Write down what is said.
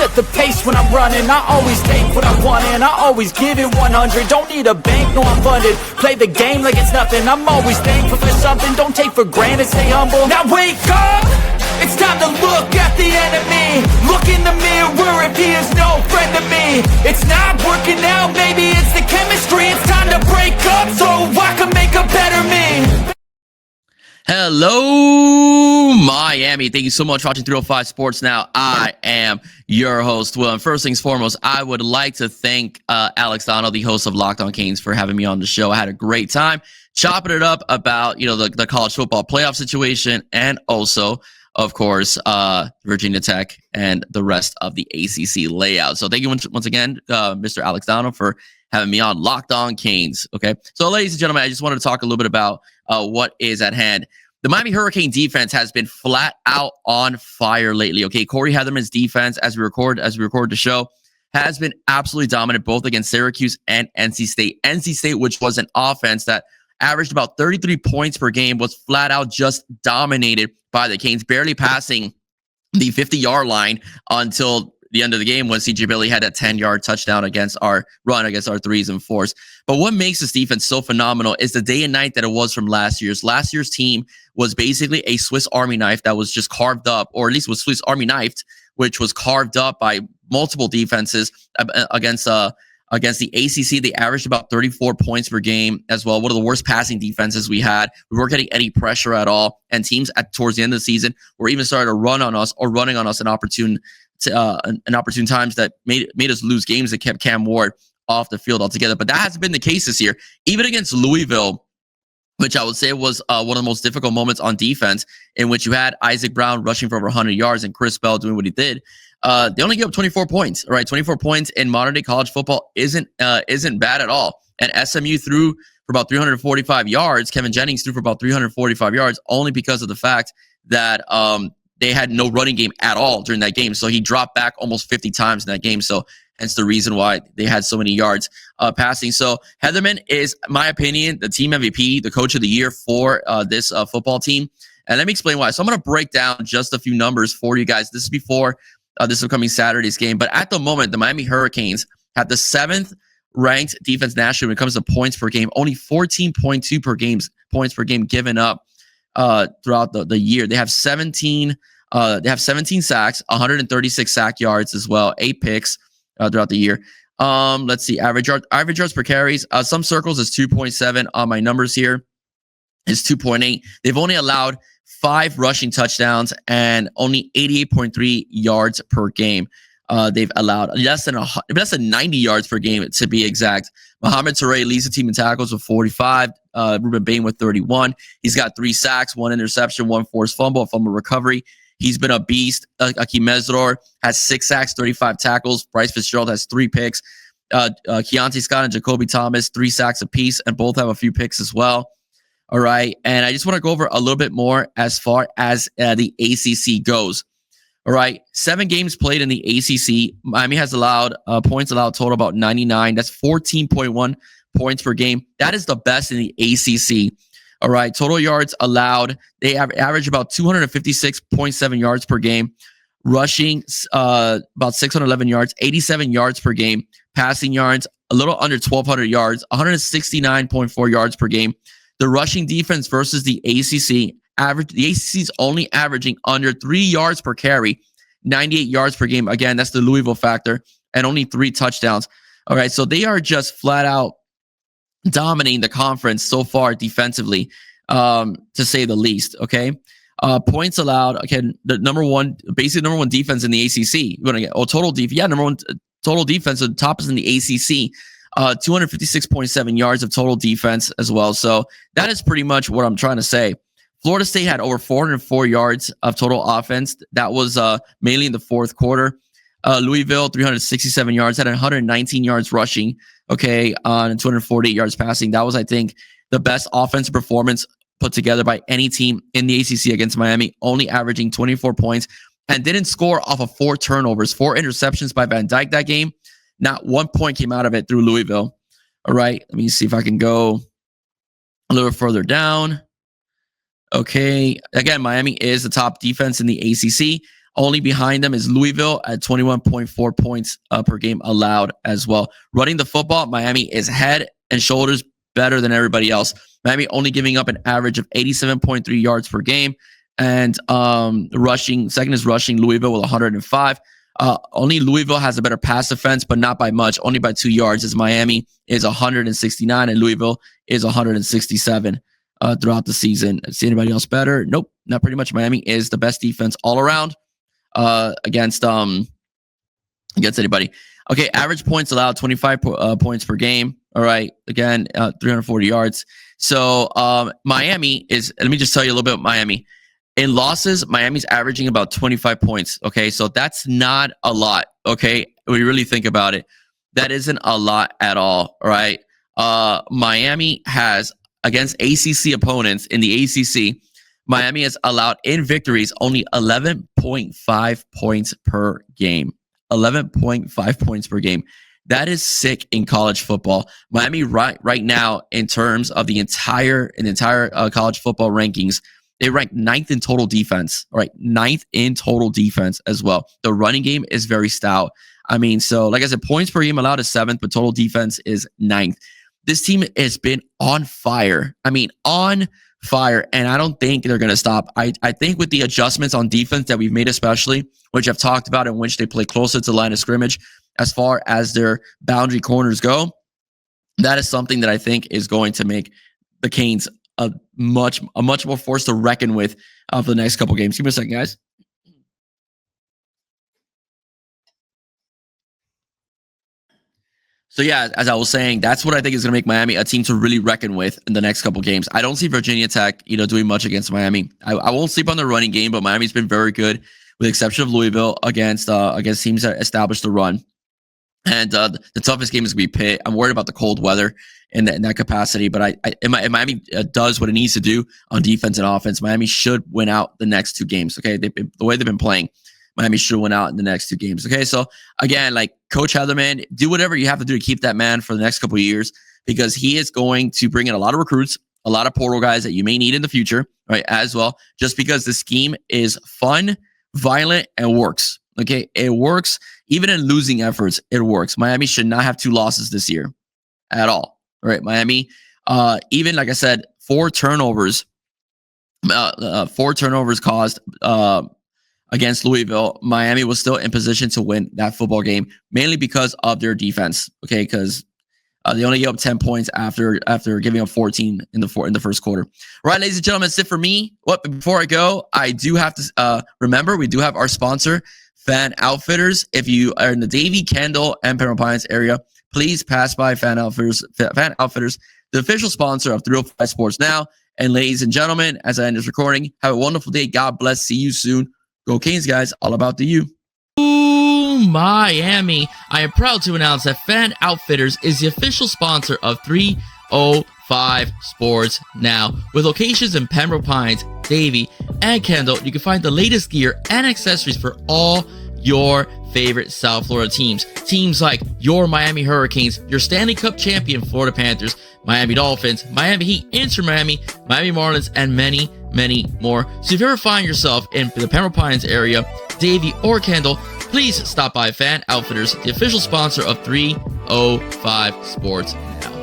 set the pace when I'm running. I always take what I want and I always give it 100. Don't need a bank, no I'm funded. Play the game like it's nothing. I'm always thankful for something. Don't take for granted, stay humble. Now wake up! It's time to look at the enemy. Look in the mirror if he is no friend to me. It's not working out, maybe it's the chemistry. It's time to break up so I can make a better me. Hello, Miami. Thank you so much for watching 305 Sports Now. I am your host, Will. And first things foremost, I would like to thank Alex Donald, the host of Locked On Canes, for having me on the show. I had a great time chopping it up about, the college football playoff situation and also, of course, Virginia Tech and the rest of the ACC layout. So thank you once again, Mr. Alex Donald, for having me on Locked On Canes. Okay, so ladies and gentlemen, I just wanted to talk a little bit about what is at hand. The Miami Hurricane defense has been flat out on fire lately. Okay, Corey Heatherman's defense, as we record the show, has been absolutely dominant both against Syracuse and NC State. NC State, which was an offense that averaged about 33 points per game, was flat out just dominated by the Canes, barely passing the 50-yard line until the end of the game when CJ Billy had a 10-yard touchdown against our run against our 3s and 4s. But what makes this defense so phenomenal is the day and night that it was from last year's. Last year's team was basically a Swiss Army knife that was just carved up, or at least was Swiss Army knifed, which was carved up by multiple defenses against the ACC. They averaged about 34 points per game as well. One of the worst passing defenses we had. We weren't getting any pressure at all. And teams towards the end of the season were even starting to run on us or running on us in opportune times that made us lose games that kept Cam Ward off the field altogether. But that hasn't been the case this year. Even against Louisville, which I would say was one of the most difficult moments on defense, in which you had Isaac Brown rushing for over 100 yards and Chris Bell doing what he did. They only gave up 24 points. All right, 24 points in modern day college football isn't bad at all. And SMU threw for about 345 yards. Kevin Jennings threw for about 345 yards, only because of the fact that they had no running game at all during that game. So he dropped back almost 50 times in that game. So hence the reason why they had so many yards passing. So Heatherman is, in my opinion, the team MVP, the coach of the year for this football team. And let me explain why. So I'm going to break down just a few numbers for you guys. This is before this upcoming Saturday's game. But at the moment, the Miami Hurricanes have the 7th ranked defense nationally when it comes to points per game. Only 14.2 points per game given up throughout the year. They have 17 sacks, 136 sack yards as well, 8 picks throughout the year. Let's see, average yards per carries. Some circles is 2.7 on my numbers here. It's 2.8. They've only allowed 5 rushing touchdowns and only 88.3 yards per game. They've allowed less than 90 yards per game to be exact. Mohamed Toure leads the team in tackles with 45. Ruben Bain with 31. He's got 3 sacks, 1 interception, 1 forced fumble, a fumble recovery. He's been a beast. Akeem Mesidor has 6 sacks, 35 tackles. Bryce Fitzgerald has 3 picks. Keontae Scott and Jacoby Thomas, 3 sacks apiece, and both have a few picks as well. All right. And I just want to go over a little bit more as far as the ACC goes. All right. 7 games played in the ACC. Miami has allowed points allowed total about 99. That's 14.1 points per game. That is the best in the ACC. All right. Total yards allowed. They average about 256.7 yards per game. Rushing about 611 yards, 87 yards per game. Passing yards, a little under 1,200 yards, 169.4 yards per game. The rushing defense versus the ACC, the ACC is only averaging under 3 yards per carry, 98 yards per game. Again, that's the Louisville factor, and only 3 touchdowns. All right, so they are just flat out dominating the conference so far defensively, to say the least. Okay, points allowed. Again, the number one defense in the ACC. You want to get total defense? Yeah, number one total defense. The top is in the ACC. 256.7 yards of total defense as well. So that is pretty much what I'm trying to say. Florida State had over 404 yards of total offense. That was mainly in the 4th quarter. Louisville, 367 yards, had 119 yards rushing, okay, and 248 yards passing. That was, I think, the best offensive performance put together by any team in the ACC against Miami, only averaging 24 points and didn't score off of 4 turnovers, 4 interceptions by Van Dyke that game. Not 1 point came out of it through Louisville. All right, let me see if I can go a little further down. Okay, again, Miami is the top defense in the ACC. Only behind them is Louisville at 21.4 points per game allowed as well. Running the football, Miami is head and shoulders better than everybody else. Miami only giving up an average of 87.3 yards per game. And rushing, second is rushing, Louisville with 105. Only Louisville has a better pass defense, but not by much, only by 2 yards, as Miami is 169 and Louisville is 167 throughout the season. See anybody else better? Nope, not pretty much. Miami is the best defense all around against anybody. Okay, average points allowed, 25 points per game. All right, again, 340 yards. So Miami is, let me just tell you a little bit about Miami. In losses, Miami's averaging about 25 points. Okay, so that's not a lot. Okay, when you really think about it, that isn't a lot at all. Right? Miami has, against ACC opponents in the ACC, Miami has allowed in victories only 11.5 points per game. 11.5 points per game. That is sick in college football. Miami right now, in terms of the entire college football rankings, they rank 9th in total defense. All right, 9th in total defense as well. The running game is very stout. I mean, so like I said, points per game allowed is 7th, but total defense is 9th. This team has been on fire. I mean, on fire, and I don't think they're going to stop. I think with the adjustments on defense that we've made, especially, which I've talked about, in which they play closer to the line of scrimmage as far as their boundary corners go, that is something that I think is going to make the Canes a much more force to reckon with for the next couple games. Give me a second, guys. So yeah, as I was saying, that's what I think is going to make Miami a team to really reckon with in the next couple games. I don't see Virginia Tech, doing much against Miami. I won't sleep on the running game, but Miami's been very good, with the exception of Louisville, against teams that establish the run. And the toughest game is going to be Pitt. I'm worried about the cold weather in that capacity, but Miami does what it needs to do on defense and offense. Miami should win out the next 2 games. Okay, the way they've been playing, Miami should win out in the next 2 games. Okay, so again, like Coach Heatherman, do whatever you have to do to keep that man for the next couple of years, because he is going to bring in a lot of recruits, a lot of portal guys that you may need in the future, right? As well, just because the scheme is fun, violent, and works. Okay, it works. Even in losing efforts, it works. Miami should not have 2 losses this year at all. All right, Miami, even like I said, 4 turnovers caused against Louisville. Miami was still in position to win that football game, mainly because of their defense. Okay, because they only gave up 10 points after giving up 14 in the first quarter. All right, ladies and gentlemen, that's it for me. Before I go, I do have to remember, we do have our sponsor, Fan Outfitters. If you are in the Davie, Kendall, and Pembroke Pines area, please pass by Fan Outfitters, the official sponsor of 305 Sports Now. And ladies and gentlemen, as I end this recording, have a wonderful day. God bless. See you soon. Go Canes, guys. All about the U. Ooh, Miami. I am proud to announce that Fan Outfitters is the official sponsor of 305 Sports Now. With locations in Pembroke Pines, Davie, and Kendall, you can find the latest gear and accessories for all your favorite South Florida teams. Teams like your Miami Hurricanes, your Stanley Cup champion Florida Panthers, Miami Dolphins, Miami Heat, Inter Miami, Miami Marlins, and many, many more. So if you ever find yourself in the Pembroke Pines area, Davie, or Kendall, please stop by Fan Outfitters, the official sponsor of 305 Sports Now.